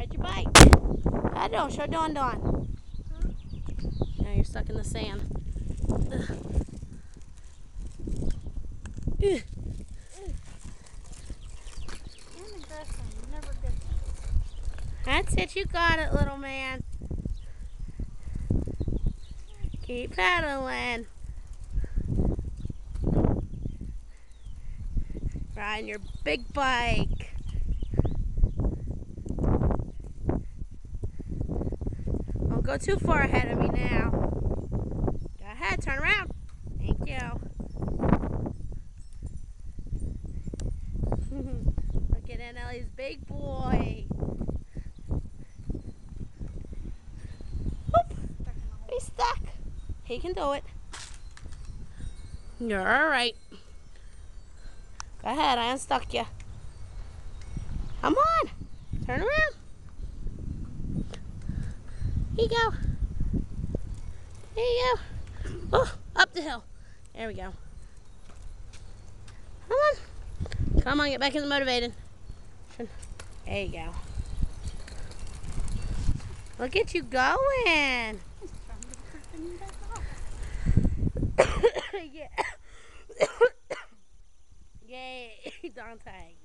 get your bike. I don't. Show Dawn. Huh? Now you're stuck in the sand. And aggressive, never good. That's it. You got it, little man. Keep pedaling. Riding your big bike. Don't go too far ahead of me now. Go ahead, turn around. Thank you. Look at Aunt Ellie's big boy. Whoop. He's stuck. He can do it. You're alright. Go ahead, I unstuck you. Come on. Turn around. Here you go. Here you go. Oh, up the hill. There we go. Come on. Come on, get back in the motivated. There you go. Look at you going. Yeah. Yay, Dante.